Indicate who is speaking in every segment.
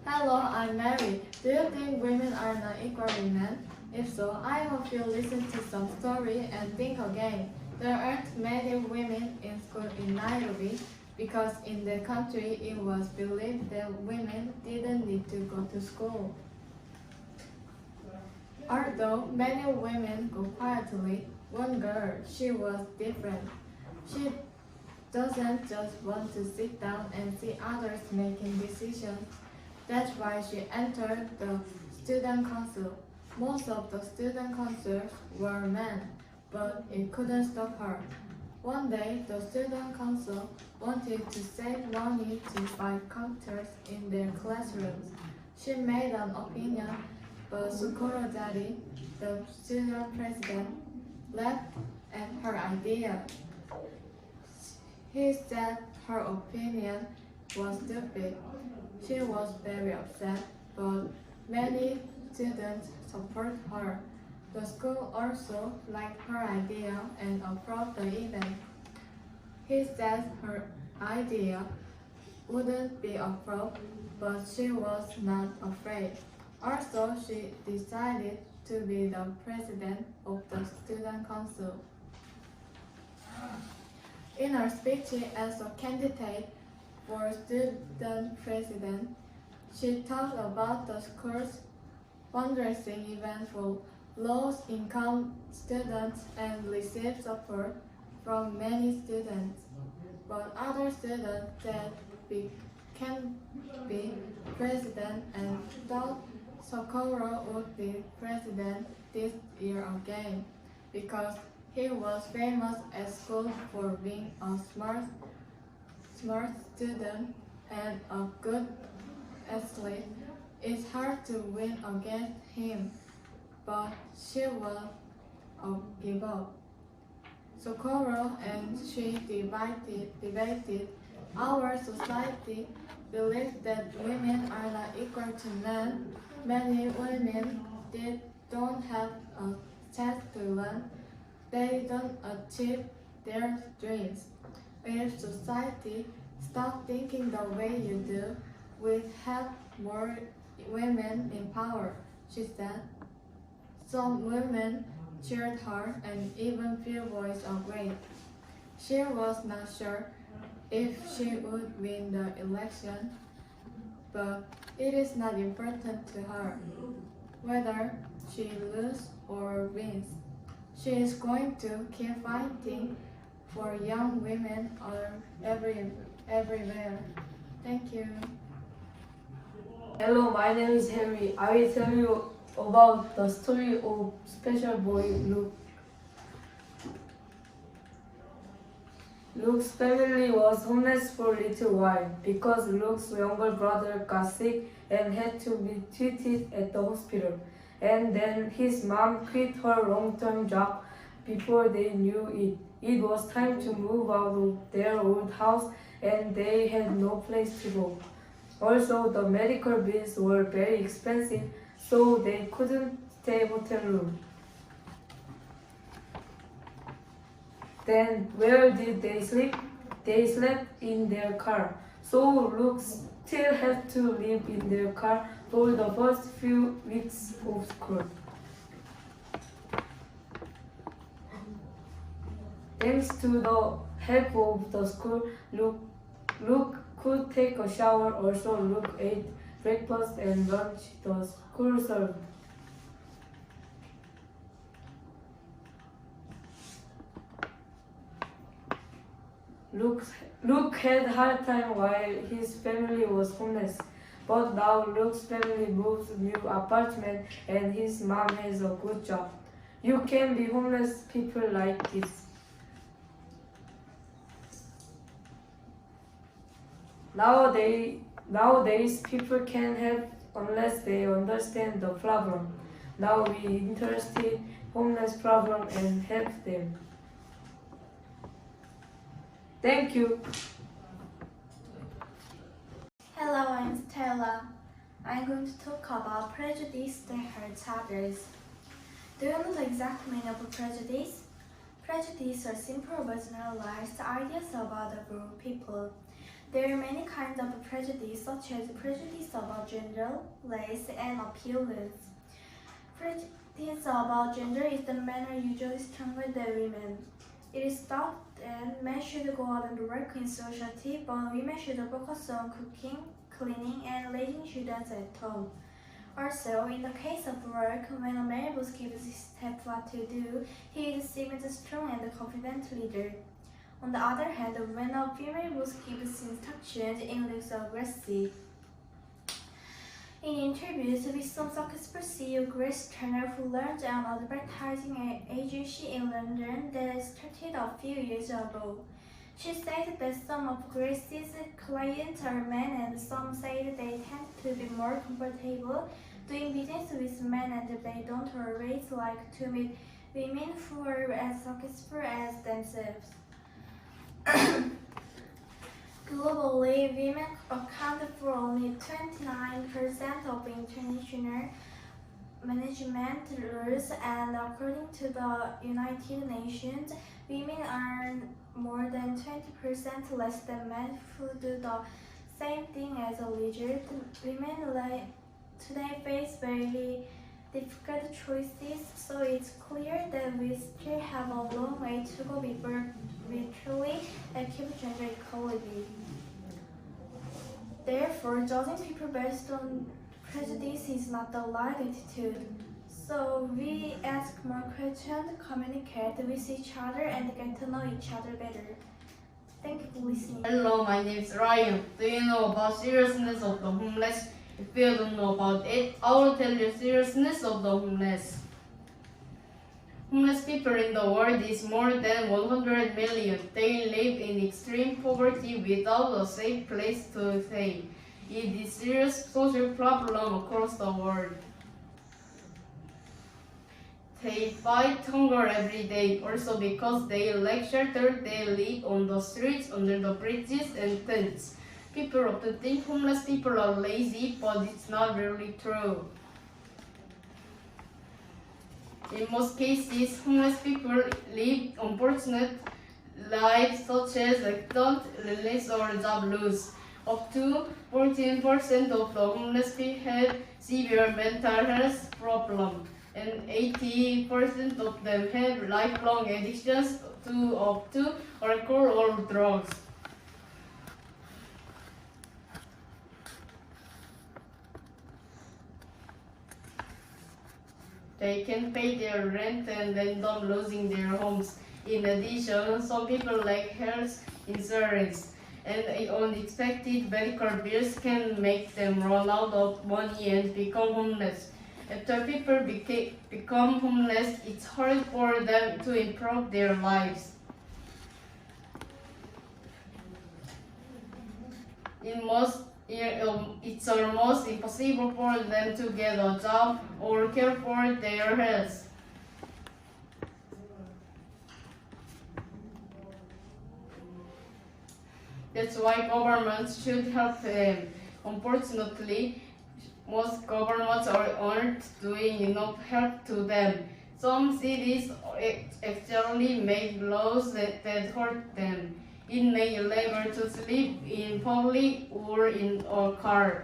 Speaker 1: Hello, I'm Mary. Do you think women are not equal with men? If so, I hope you listen to some story and think again. There aren't many women in school in Nairobi because in the country it was believed that women didn't need to go to school. Although many women go quietly, one girl, she was different. She doesn't just want to sit down and see others making decisions. That's why she entered the student council. Most of the student councils were men, but it couldn't stop her. One day, the student council wanted to save money to buy computers in their classrooms. She made an opinion, but Sukurojari, the student president, laughed at her idea. He said her opinion was stupid. She was very upset, but many students support her. The school also liked her idea and approved the event. He said her idea wouldn't be approved, but she was not afraid. Also, she decided to be the president of the student council. In her speech as a candidate for student president, she talked about the school's fundraising event for low-income students and received support from many students. But other students said we can be president and thought Socorro would be president this year again because he was famous at school for being a smart student and a good athlete. It's hard to win against him, but she will give up. Socorro and she debated. Our society believes that women are not equal to men. Many women don't have a chance to learn. They don't achieve their dreams. If society stopped thinking the way you do, we'd have more women in power, she said. Some women cheered her and even few voiced agreed. She was not sure if she would win the election, but it is not important to her whether she loses or wins. She is going to keep fighting for young women everywhere. Thank you.
Speaker 2: Hello, my name is Henry. I will tell you about the story of special boy Luke. Luke's family was homeless for a little while because Luke's younger brother got sick and had to be treated at the hospital. And then his mom quit her long-term job before they knew it. It was time to move out of their old house and they had no place to go. Also, the medical bills were very expensive, so they couldn't stay hotel room. Then, where did they sleep? They slept in their car. So Luke still had to live in their car for the first few weeks of school. Thanks to the help of the school, Luke could take a shower. Also, Luke ate breakfast and lunch the school served. Luke had a hard time while his family was homeless, but now Luke's family moved to a new apartment and his mom has a good job. You can be homeless people like this. Nowadays, people can help unless they understand the problem. Now we interested in homeless problem and help them. Thank you.
Speaker 3: Hello, I'm Stella. I'm going to talk about prejudice that hurts others. Do you know the exact meaning of prejudice? Prejudice are simple but generalized ideas about a group of people. There are many kinds of prejudice, such as prejudice about gender, race, and appearance. Prejudice about gender is that men are usually stronger than women. It is thought that men should go out and work in society, but women should focus on cooking, cleaning, and raising children at home. Also, in the case of work, when a male boss gives his staff what to do, he is seen as a strong and confident leader. On the other hand, when a female boss gives instructions, it looks aggressive. In interviews with some successful CEO Grace Turner, who learned an advertising agency in London that started a few years ago, she said that some of Grace's clients are men and some say they tend to be more comfortable doing business with men and they don't always like to meet women who are as successful as themselves. Globally, women account for only 29% of international management roles, and according to the United Nations, women earn more than 20% less than men who do the same thing as a leader. Women today face very difficult choices, so it's clear that we still have a long way to go before we truly achieve gender equality. Therefore, judging people based on prejudice is not the right attitude. So we ask more questions, communicate with each other, and get to know each other better. Thank you for listening.
Speaker 4: Hello, my name is Ryan. Do you know about seriousness of the homeless? If you don't know about it, I will tell you seriousness of the homeless. Homeless people in the world is more than 100 million. They live in extreme poverty without a safe place to stay. It is a serious social problem across the world. They fight hunger every day. Also because they lack shelter, they live on the streets, under the bridges and tents. People often think homeless people are lazy, but it's not really true. In most cases, homeless people live unfortunate lives such as accident, illness, or job loss. Up to 14% of the homeless people have severe mental health problems, and 80% of them have lifelong addictions to alcohol or drugs. They can pay their rent and end up losing their homes. In addition, some people lack health insurance, and unexpected medical bills can make them run out of money and become homeless. After people become homeless, it's hard for them to improve their lives. It's almost impossible for them to get a job or care for their health. That's why governments should help them. Unfortunately, most governments aren't doing enough help to them. Some cities actually make laws that hurt them. It may be illegal to sleep in public or in a car.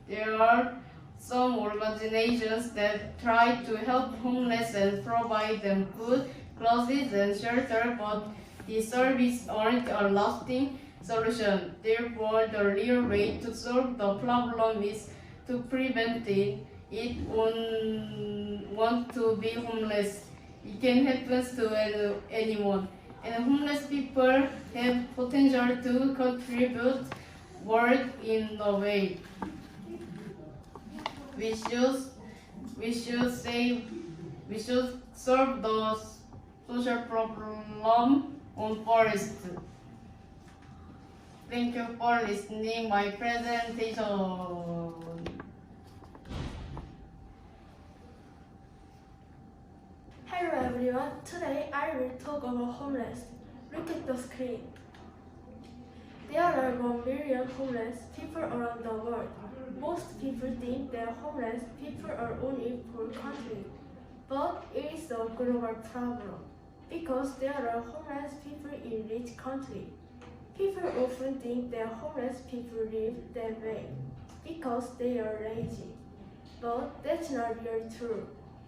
Speaker 4: There are some organizations that try to help homeless and provide them food, clothes, and shelter, but these services aren't a lasting solution. Therefore, the real way to solve the problem is to prevent it. Want to be homeless. It can happen to anyone. And homeless people have potential to contribute work in a way. We should solve the social problem on first. Thank you for listening my presentation.
Speaker 3: Hello everyone, today I will talk about homeless. Look at the screen. There are 1 million homeless people around the world. Most people think that homeless people are only in poor countries. But it is a global problem because there are homeless people in rich countries. People often think that homeless people live that way because they are lazy. But that's not really true.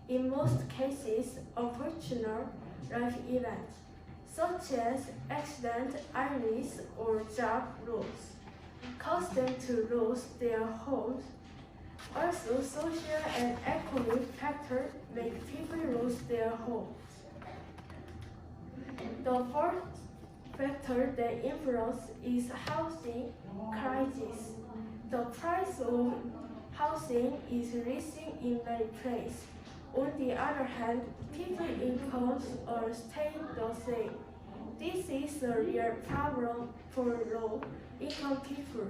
Speaker 3: In most cases, unfortunate life events, such as accident, illness, or job loss, cause them to lose their homes. Also, social and economic factors make people lose their homes. The fourth factor that influences is housing crisis. The price of housing is rising in many places. On the other hand, people's incomes are staying the same. This is a real problem for low-income people.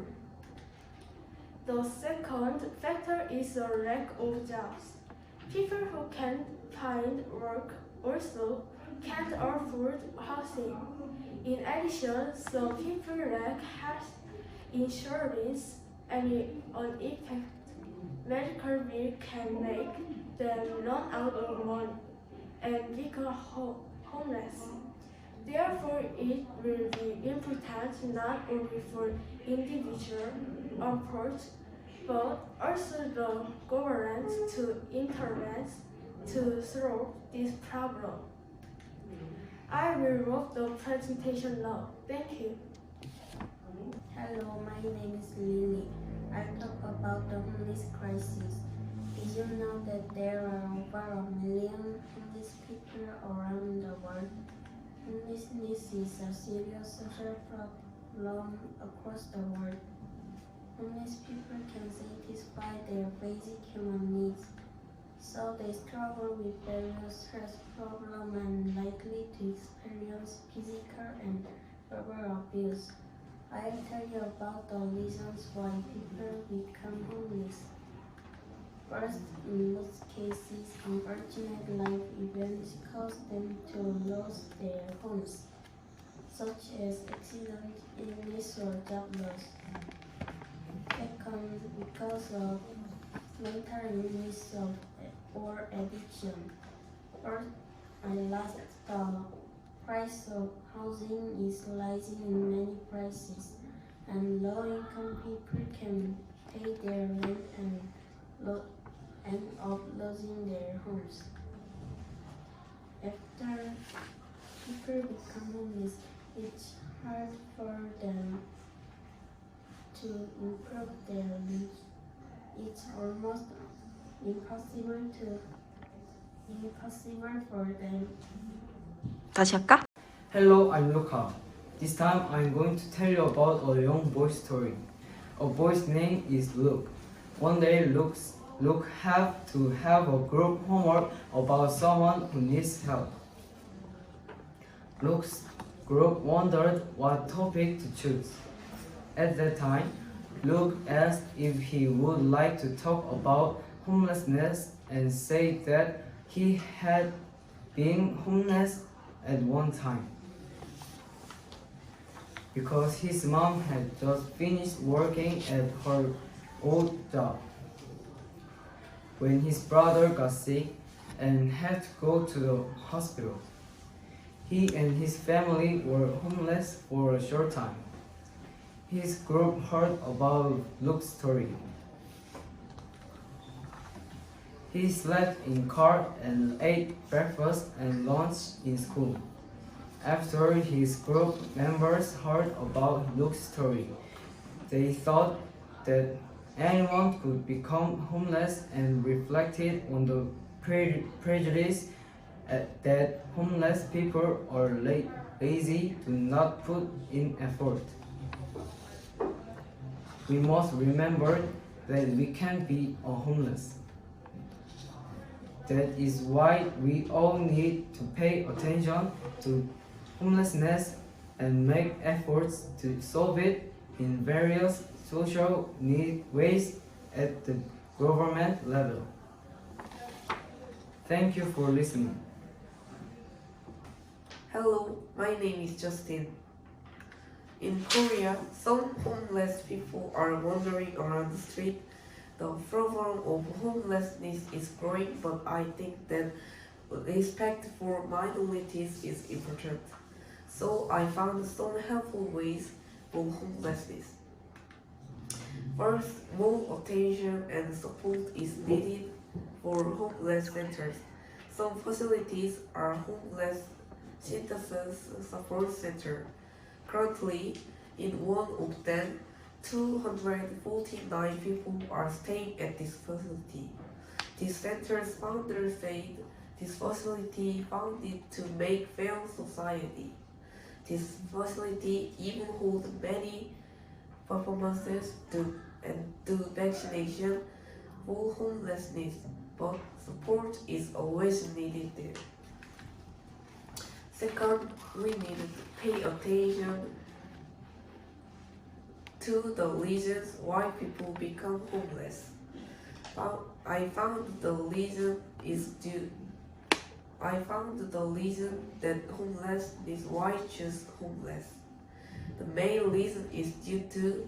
Speaker 3: The second factor is a lack of jobs. People who can't find work also can't afford housing. In addition, some people lack health insurance and an effect medical bill can make them run out of money and become homeless. Therefore, it will be important not only for individual efforts, but also the government to intervene to solve this problem. I will wrap the presentation now. Thank you.
Speaker 5: Hello, my name is Lily. I'll talk about the homeless crisis. Did you know that there are over 1 million homeless people around the world? Homelessness is a serious social problem across the world. Homeless people can satisfy their basic human needs, so they struggle with various health problems and likely to experience physical and verbal abuse. I'll tell you about the reasons why people become homeless. First, in most cases, unfortunate life events cause them to lose their homes, such as accident, illness, or job loss. Second, because of mental illness or addiction. Third and last, the price of housing is rising in many places, and low-income people can pay their rent and end up losing their homes. After people become homeless, it's hard for them to improve their lives. It's almost impossible for them.
Speaker 6: 다시 할까?
Speaker 7: Hello, I'm Luca. This time I'm going to tell you about a young boy's story. A boy's name is Luke. One day Luke had to have a group homework about someone who needs help. Luke's group wondered what topic to choose. At that time, Luke asked if he would like to talk about homelessness and said that he had been homeless at one time because his mom had just finished working at her old job. When his brother got sick and had to go to the hospital, he and his family were homeless for a short time. His group heard about Luke's story. He slept in car and ate breakfast and lunch in school. After his group members heard about Luke's story, they thought that anyone could become homeless and reflected on the prejudice that homeless people are lazy, do not put in effort. We must remember that we can't be homeless. That is why we all need to pay attention to homelessness and make efforts to solve it in various social ways at the government level. Thank you for listening.
Speaker 8: Hello, my name is Justin. In Korea, some homeless people are wandering around the street, The problem of homelessness is growing, but I think that respect for minorities is important. So I found some helpful ways for homelessness. First, more attention and support is needed for homeless centers. Some facilities are homeless synthesis support center. Currently, in one of them, 249 people are staying at this facility. This center's founder said this facility founded to make fair society. This facility even holds many performances and do vaccination for homelessness, but support is always needed there. Second, we need to pay attention to the reasons why people become homeless. I found the reason that homeless is why choose homeless. The main reason is due to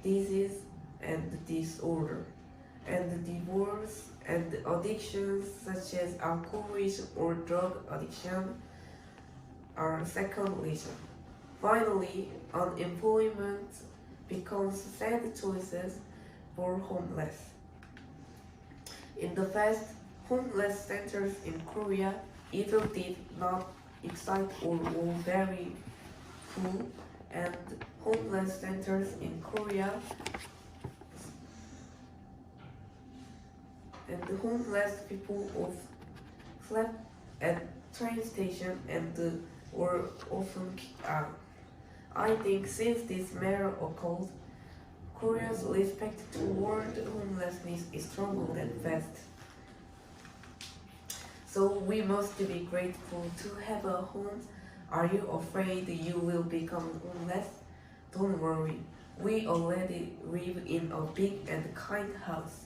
Speaker 8: disease and disorder, and divorce and addictions such as alcoholism or drug addiction are second reason. Finally, unemployment becomes sad choices for homeless. In the past, homeless centers in Korea either did not excite or were very full, and homeless centers in Korea and the homeless people slept at train station and were often kicked out. I think since this matter occurred, Korea's respect toward homelessness is stronger than fast. So we must be grateful to have a home. Are you afraid you will become homeless? Don't worry, we already live in a big and kind house,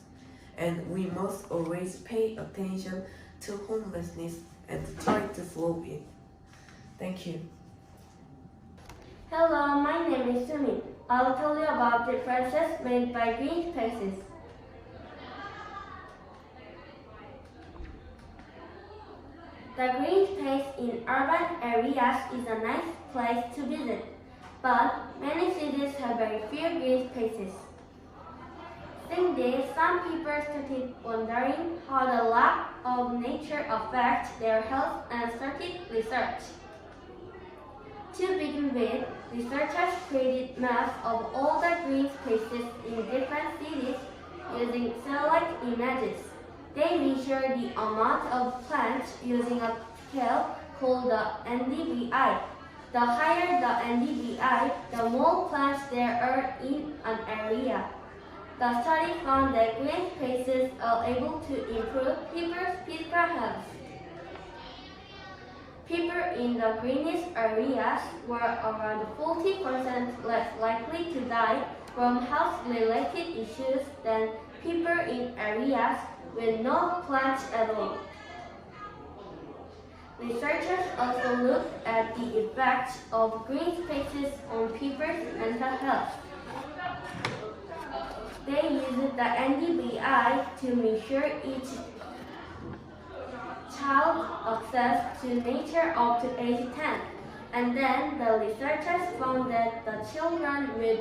Speaker 8: and we must always pay attention to homelessness and try to solve it. Thank you.
Speaker 9: Hello, my name is Sumi. I will tell you about differences made by green spaces. The green space in urban areas is a nice place to visit, but many cities have very few green spaces. Seeing this, some people started wondering how the lack of nature affects their health and started research. To begin with, researchers created maps of all the green spaces in different cities using satellite images. They measured the amount of plants using a scale called the NDVI. The higher the NDVI, the more plants there are in an area. The study found that green spaces are able to improve people's physical health. People in the greenest areas were around 40% less likely to die from health-related issues than people in areas with no plants at all. Researchers also looked at the effects of green spaces on people's mental health. They used the NDVI to measure each child's access to nature up to age 10, and then the researchers found that the children with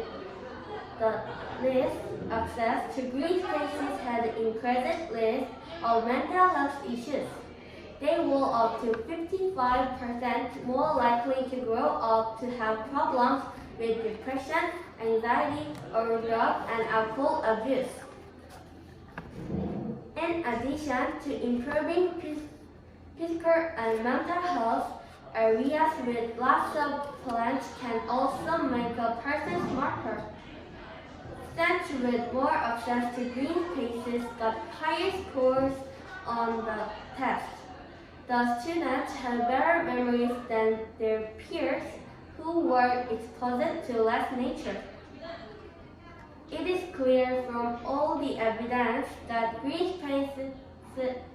Speaker 9: the least access to green spaces had increased risk of mental health issues. They were up to 55% more likely to grow up to have problems with depression, anxiety, or drug and alcohol abuse. In addition to improving physical and mental health, areas with lots of plants can also make a person smarter. Students with more access to green spaces got higher scores on the test. The students had better memories than their peers who were exposed to less nature. It is clear from all the evidence that green spaces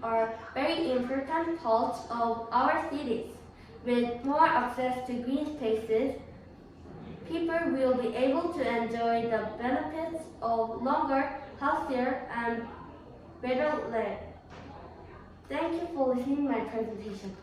Speaker 9: are very important parts of our cities. With more access to green spaces, people will be able to enjoy the benefits of longer healthier, and better led. Thank you for listening to my presentation.